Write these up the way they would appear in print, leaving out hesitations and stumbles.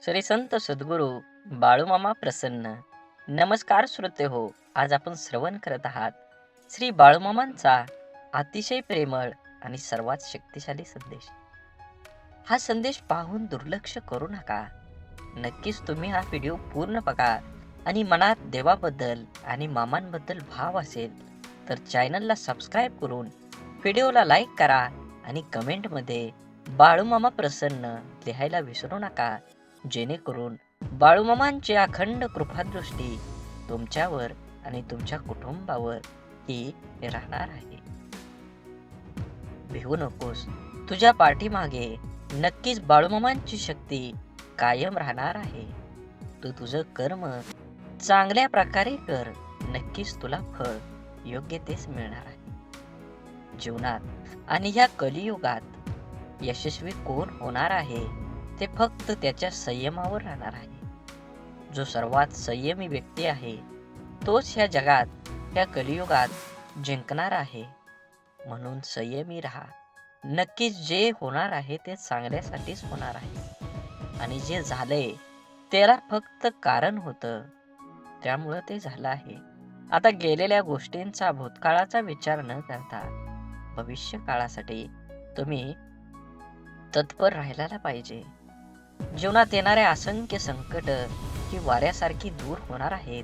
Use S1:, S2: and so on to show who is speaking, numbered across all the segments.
S1: श्री संत सद्गुरू बाळूमामा प्रसन्न. नमस्कार श्रोते हो. आज आपण श्रवण करत आहात श्री बाळूमामांचा अतिशय प्रेमळ आणि सर्वात शक्तिशाली संदेश. हा संदेश पाहून दुर्लक्ष करू नका. नक्कीच तुम्ही हा व्हिडिओ पूर्ण बघा आणि मनात देवाबद्दल आणि मामांबद्दल भाव असेल तर चॅनलला सबस्क्राईब करून व्हिडिओला लाईक करा आणि कमेंटमध्ये बाळूमामा प्रसन्न लिहायला विसरू नका, जेणेकरून बाळूमामांची अखंड कृपादृष्टी तुमच्यावर आणि तुमच्या कुटुंबावर ही राहणार आहे. भिवू नकोस, तुझ्या पाठीमागे नक्कीच बाळूमामांची शक्ती कायम राहणार आहे. तू तुझं कर्म चांगल्या प्रकारे कर, नक्कीच तुला फळ योग्य तेच मिळणार आहे. जीवनात आणि ह्या कलियुगात यशस्वी कोण होणार आहे ते फक्त त्याच्या संयमावर राहणार आहे. जो सर्वात संयमी व्यक्ती आहे तोच ह्या जगात ह्या कलियुगात जिंकणार आहे. म्हणून संयमी राहा. नक्कीच जे होणार आहे ते चांगल्यासाठीच होणार आहे आणि जे झालंय त्याला फक्त कारण होतं, त्यामुळं ते झालं आहे. आता गेलेल्या गोष्टींचा भूतकाळाचा विचार न करता भविष्य काळासाठी तुम्ही तत्पर राहायला पाहिजे. जीवनात येणाऱ्या असंख्य संकट ही वाऱ्यासारखी दूर होणार आहेत.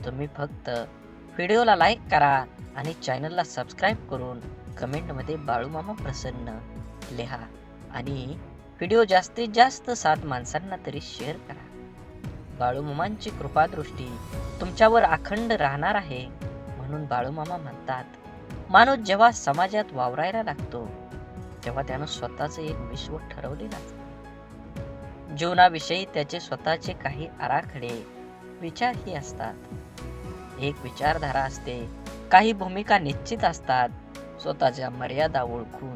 S1: तुम्ही फक्त व्हिडिओला लाईक करा आणि चॅनलला सबस्क्राईब करून कमेंटमध्ये बाळूमामा प्रसन्न लिहा आणि व्हिडिओ जास्तीत जास्त 7 माणसांना तरी शेअर करा. बाळूमामांची कृपादृष्टी तुमच्यावर अखंड राहणार आहे. म्हणून बाळूमामा म्हणतात, माणूस जेव्हा समाजात वावरायला लागतो तेव्हा त्यानं स्वतःचं एक विश्व ठरवलेलं असतं. जीवनाविषयी त्याचे स्वतःचे काही आराखडे विचारही असतात. एक विचारधारा असते, काही भूमिका निश्चित असतात. स्वतःच्या मर्यादा ओळखून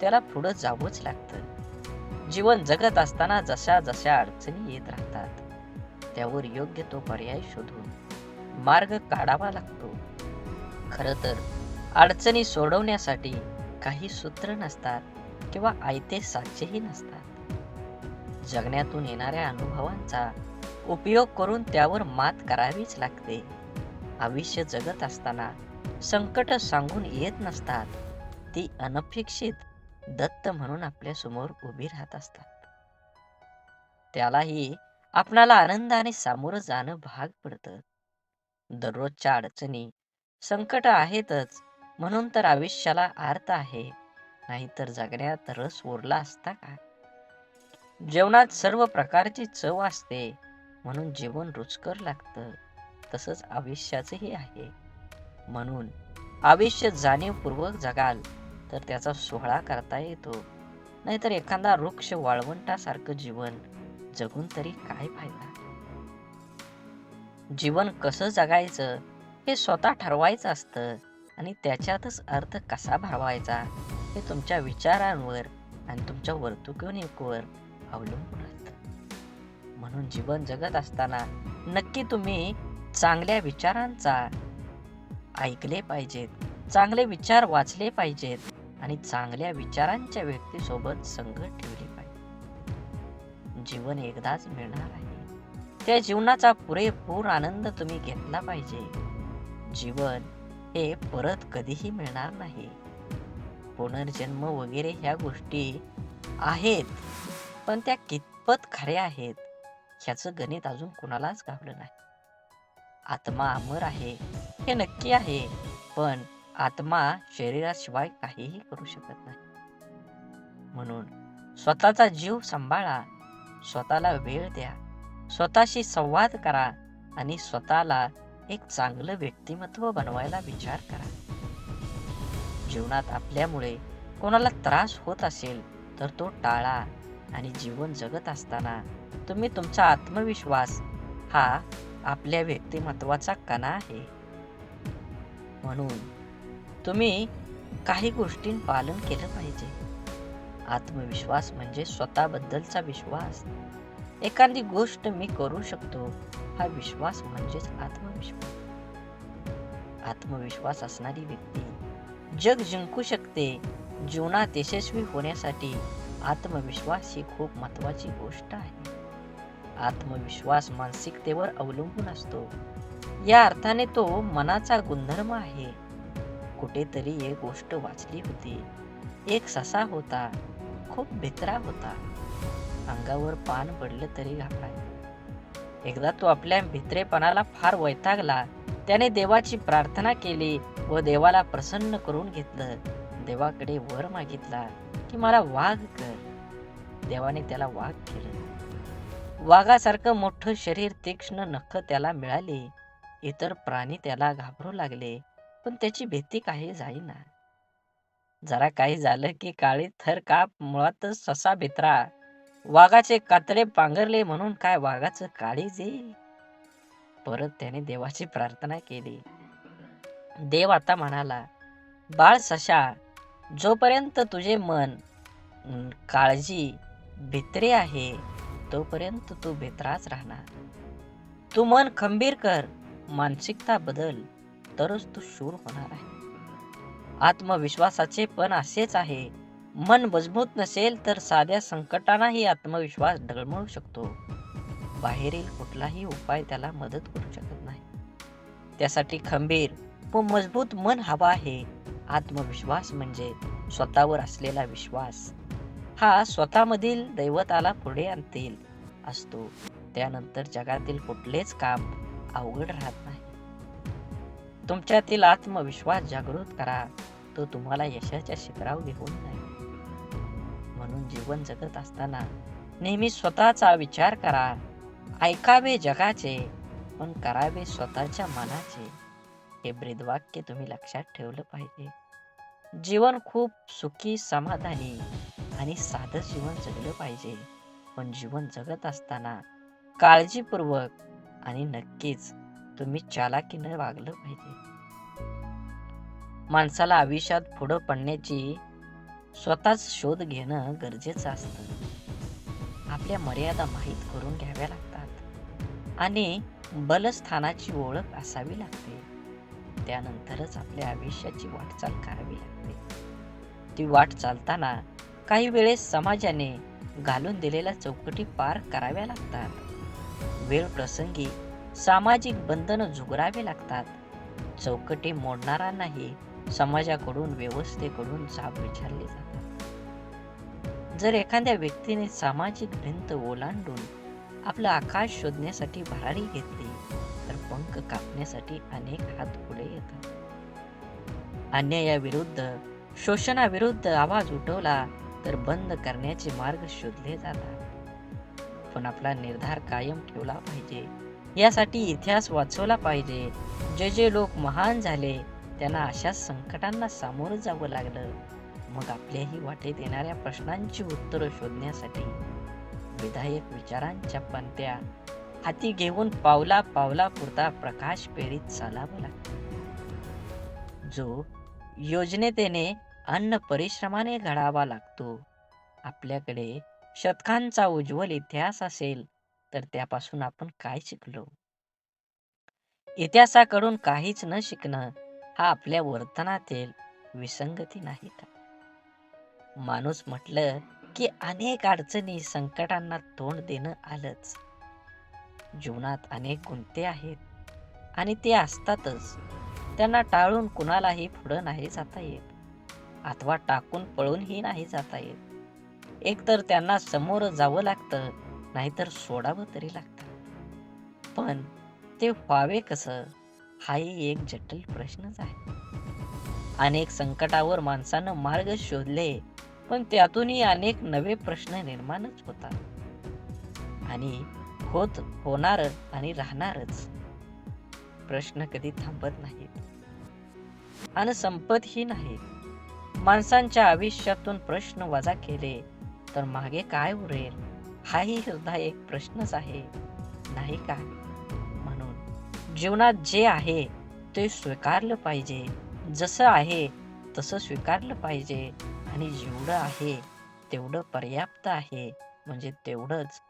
S1: त्याला पुढं जावंच लागतं. जीवन जगत असताना जशा जशा अडचणी येत राहतात त्यावर योग्य तो पर्याय शोधून मार्ग काढावा लागतो. खरं तर अडचणी सोडवण्यासाठी काही सूत्र नसतात किंवा आयते साचेही नसतात. जगण्यातून येणाऱ्या अनुभवांचा उपयोग करून त्यावर मात करावीच लागते. आयुष्य जगत असताना संकट सांगून येत नसतात, ती अनपेक्षित दत्त म्हणून आपल्या समोर उभी राहत असतात. त्यालाही आपणाला आनंदाने सामोरं जाणं भाग पडतं. दररोजच्या अडचणी संकट आहेतच, म्हणून तर आयुष्याला अर्थ आहे, नाहीतर जगण्यात रस उरला असता का? जेवणात सर्व प्रकारची चव असते, म्हणून जेवण रुचकर लागतं. तसंच आयुष्याचंही आहे. म्हणून आयुष्य जाणीवपूर्वक जगाल तर त्याचा सोहळा करता येतो. नाहीतर एखादा वृक्ष वाळवंटासारखं जीवन जगून तरी काय फायदा? जीवन कसं जगायचं हे स्वतः ठरवायचं असतं आणि त्याच्यातच अर्थ कसा भरवायचा हे तुमच्या विचारांवर आणि तुमच्या वर्तणुकीवर अवलंबून असतं. म्हणून जीवन जगत असताना नक्की तुम्ही चांगल्या विचारांचा ऐकले पाहिजेत, चांगले विचार वाचले पाहिजेत आणि चांगल्या विचारांच्या व्यक्तीसोबत संगत ठेवले पाहिजे. जीवन एकदाच मिळणार आहे, त्या जीवनाचा पुरेपूर आनंद तुम्ही घेतला पाहिजे. जीवन हे परत कधीही मिळणार नाही. पुनर्जन्म वगैरे ह्या गोष्टी आहेत, पण त्या कितपत खऱ्या आहेत ह्याचं गणित अजून कुणालाच गावलं नाही. आत्मा अमर आहे हे नक्की आहे, पण आत्मा शरीराशिवाय काहीही करू शकत नाही. म्हणून स्वतःचा जीव सांभाळा, स्वतःला वेळ द्या, स्वतःशी संवाद करा आणि स्वतःला एक चांगलं व्यक्तिमत्व बनवायला विचार करा. जीवनात आपल्यामुळे कोणाला त्रास होत असेल तर तो टाळा आणि जीवन जगत असताना तुम्ही तुमचा आत्मविश्वास हा आपल्या व्यक्तिमत्वाचा कणा आहे. म्हणून तुम्ही काही गोष्टीं पालन केलं पाहिजे. आत्मविश्वास म्हणजे स्वतःबद्दलचा विश्वास. एखादी गोष्ट मी करू शकतो हा विश्वास म्हणजेच आत्मविश्वास. आत्मविश्वास असणारी व्यक्ती जग जिंकू शकते. जीवनात यशस्वी होण्यासाठी आत्मविश्वास ही खूप महत्वाची गोष्ट आहे. आत्मविश्वास मानसिकतेवर अवलंबून असतो. या अर्थाने तो मनाचा गुणधर्म आहे. कुठेतरी एक गोष्ट वाचली होती. एक ससा होता, खूप भित्रा होता. अंगावर पान पडलं तरी घाबरायचा. एकदा तो आपल्या भित्रेपणाला फार वैतागला. त्याने देवाची प्रार्थना केली व देवाला प्रसन्न करून घेतलं. देवाकडे वर मागितला की मला वाघ कर. देवाने त्याला वाघ केलं. वाघासारखं मोठं शरीर, तीक्ष्ण नख त्याला मिळाली. इतर प्राणी त्याला घाबरू लागले, पण त्याची भीती काही जाईना. जरा काही झालं की काळी थर काप, मुळातच ससा भित्रा. वाघाचे कातडे पांघरले म्हणून काय वाघाचं काळीज येईल. परत त्याने देवाची प्रार्थना केली. देव आता म्हणाला, बाळ सशा, जोपर्यंत तुझे मन काळजी भित्रे आहे तोपर्यंत तू भित्राच राहणार. तू मन खंबीर कर, मानसिकता बदल, तरच तू शूर होणार आहे. आत्मविश्वासाचे पण असेच आहे. मन मजबूत नसेल तर साध्या संकटांनाही आत्मविश्वास डळमळू शकतो. बाहेरील कुठलाही उपाय त्याला मदत करू शकत नाही. त्यासाठी खंबीर व मजबूत मन हवा आहे. आत्मविश्वास म्हणजे स्वतःवर असलेला विश्वास. हा स्वतःमधील दैवताला पुढे आणतील असतो. त्यानंतर जगातील कुठलेच काम अवघड राहत नाही. तुमच्यातील आत्मविश्वास जागृत करा. तो तुम्हाला यशाच्या शिखरावर घेऊन जाईल. म्हणून जीवन जगत असताना नेहमी स्वतःचा विचार करा. ऐकावे जगाचे, पण करावे स्वतःच्या मनाचे. हे ब्रीदवाक्य तुम्ही लक्षात ठेवलं पाहिजे. जीवन खूप सुखी, समाधानी आणि साधं जीवन जगलं पाहिजे. पण जीवन जगत असताना काळजीपूर्वक आणि नक्कीच तुम्ही चालाकीनं वागलं पाहिजे. माणसाला आयुष्यात पुढं पडण्याची स्वतःच शोध घेणं गरजेचं असतं. आपल्या मर्यादा माहीत करून घ्याव्या लागतात आणि बलस्थानाची ओळख असावी लागते. त्यानंतरच आपल्या आयुष्याची वाटचाल करावी लागते. ती वाट चालताना काही वेळेस समाजाने घालून दिलेल्या चौकटी पार कराव्या लागतात. वेळ प्रसंगी सामाजिक बंधनं झुगारावे लागतात. चौकटी मोडणाऱ्यांनाही समाजाकडून, व्यवस्थेकडून जाब विचारले जातात. जर एखाद्या व्यक्तीने सामाजिक भिंत ओलांडून आपलं आकाश शोधण्यासाठी भरारी घेतली तर पंख कापण्यासाठी अनेक हात पुढे येतात. अन्यायाविरुद्ध, शोषणाविरुद्ध आवाज उठवला तर बंद करण्याचे मार्ग शोधले जातात. पण आपला निर्धार कायम ठेवला पाहिजे. यासाठी इतिहास वाचवला पाहिजे. जे जे लोक महान झाले त्यांना अशा संकटांना सामोरं जावं लागलं. मग आपल्याही वाटेत येणाऱ्या प्रश्नांची उत्तरं शोधण्यासाठी विधायक विचारांच्या पंथ्या हाती घेऊन पावला पावला पुरता प्रकाश पेरीत चालावं लागतं. जो योजनेने अन्न परिश्रमाने घडावा लागतो. आपल्याकडे शतकांचा उज्ज्वल इतिहास असेल तर त्यापासून आपण काय शिकलो? इतिहासाकडून काहीच न शिकणं हा आपल्या वर्तनातील विसंगती नाही का? माणूस म्हटलं की अनेक अडचणी, संकटांना तोंड देणं आलंच. जीवनात अनेक गुंते आहेत आणि ते असतातच. त्यांना टाळून कुणालाही पुढं नाही जाता येत, अथवा टाकून पळूनही नाही जाता येत. एकतर त्यांना समोर जावं लागतं, नाहीतर सोडावं तरी लागतं. पण ते व्हावे कसं, हाही एक जटिल प्रश्नच आहे. अनेक संकटावर माणसानं मार्ग शोधले, पण त्यातूनही अनेक नवे प्रश्न निर्माणच होतात आणि होणार आणि राहणारच. प्रश्न कधी थांबत नाहीत आणि संपतही नाहीत. माणसांच्या आयुष्यातून प्रश्न वजा केले तर मागे काय उरेल, हाही सुद्धा एक प्रश्नच आहे, नाही का? म्हणून जीवनात जे आहे ते स्वीकारलं पाहिजे. जसं आहे तसं स्वीकारलं पाहिजे आणि जेवढं आहे तेवढं पर्याप्त आहे, म्हणजे तेवढंच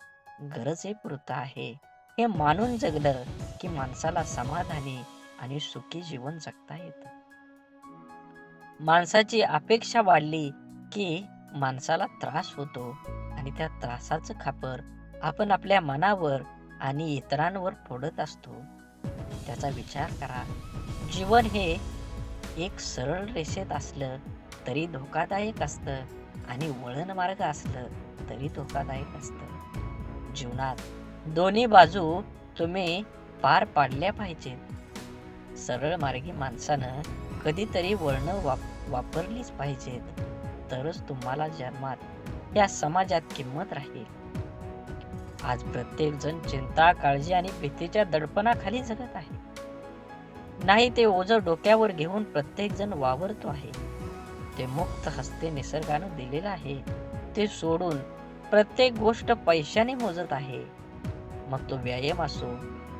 S1: गरजेपुरतं आहे, हे मानून जगलं की माणसाला समाधानी आणि सुखी जीवन जगता येतं. माणसाची अपेक्षा वाढली की माणसाला त्रास होतो आणि त्या त्रासाचं खापर आपण आपल्या मनावर आणि इतरांवर फोडत असतो त्याचा विचार करा. जीवन हे एक सरळ रेषेत असलं तरी धोकादायक असतं आणि वळण मार्ग असलं तरी धोकादायक असतं. जीवनात दोन्ही बाजू तुम्ही पार पाडल्या पाहिजेत. सरळ मार्गी माणसानं कधीतरी वळणं वापरलीच पाहिजेत, तरच तुम्हाला जन्मात या समाजात किंमत राहील. आज प्रत्येक जण चिंता, काळजी आणि भीतीच्या दडपणाखाली जगत आहे. नाही ते ओझं डोक्यावर घेऊन प्रत्येक जण वावरतो आहे. ते मुक्त हस्ते निसर्गानं दिलेलं आहे ते सोडून प्रत्येक गोष्ट पैशाने मोजत आहे. मग तो व्यायाम असो,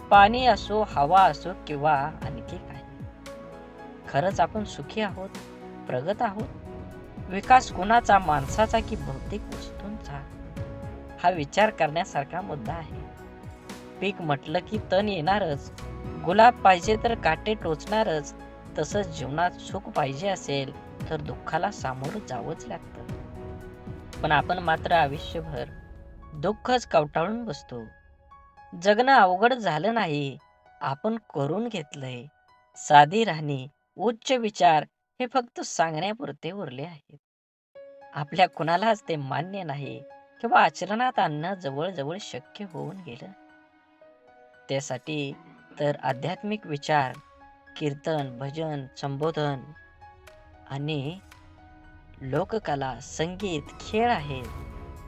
S1: पाणी असो, हवा असो किंवा आणखी काही. खरंच आपण सुखी आहोत, प्रगत आहोत? विकास कुणाचा, माणसाचा की भौतिक वस्तूंचा? हा विचार करण्यासारखा मुद्दा आहे. पीक म्हटलं की तण येणारच, गुलाब पाहिजे तर काटे टोचणारच. तसंच जीवनात सुख पाहिजे असेल तर दुःखाला सामोरं जावंच लागतं. पण आपण मात्र आयुष्यभर दुःखच कवटाळून बसतो. जगणं अवघड झालं नाही, आपण करून घेतलंय. साधी राहणी, उच्च विचार हे फक्त सांगण्यापुरते उरले आहेत. आपल्या कुणालाच ते मान्य नाही किंवा आचरणात आणणं जवळजवळ शक्य होऊन गेलं. त्यासाठी तर आध्यात्मिक विचार, कीर्तन, भजन, संबोधन आणि लोककला, संगीत, खेळ आहेत.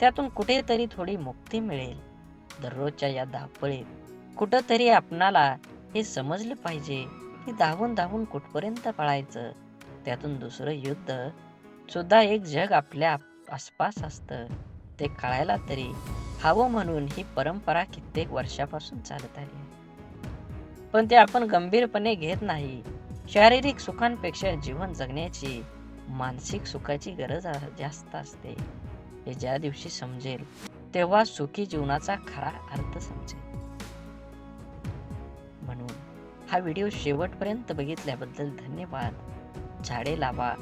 S1: त्यातून कुठेतरी थोडी मुक्ती मिळेल. दररोजच्या या धावपळीत कुठंतरी आपणाला हे समजलं पाहिजे की धावून धावून कुठपर्यंत पळायचं. त्यातून दुसरं युद्ध सुद्धा एक जग आपल्या आसपास असतं. ते कळायला तरी हवं म्हणून ही परंपरा कित्येक वर्षापासून चालत आली आहे. पण ते आपण गंभीरपणे घेत नाही. शारीरिक सुखांपेक्षा जीवन जगण्याची मानसिक सुखाची गरज जास्त असते. हे ज्या दिवशी समजेल तेव्हा सुखी जीवनाचा खरा अर्थ समजेल. म्हणून हा व्हिडिओ शेवटपर्यंत बघितल्याबद्दल धन्यवाद. झाडे लावा,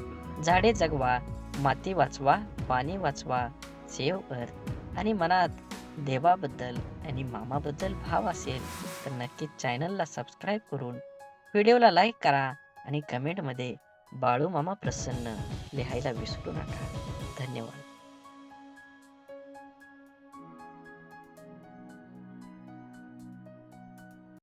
S1: झाडे जगवा, माती वाचवा, पाणी वाचवा, सेव्ह अर्थ. आणि मनात देवाबद्दल आणि मामाबद्दल भाव असेल तर नक्कीच चॅनलला सबस्क्राईब करून व्हिडिओला लाईक करा आणि कमेंटमध्ये बाळू मामा प्रसन्न लिहायला विसरू नका. धन्यवाद.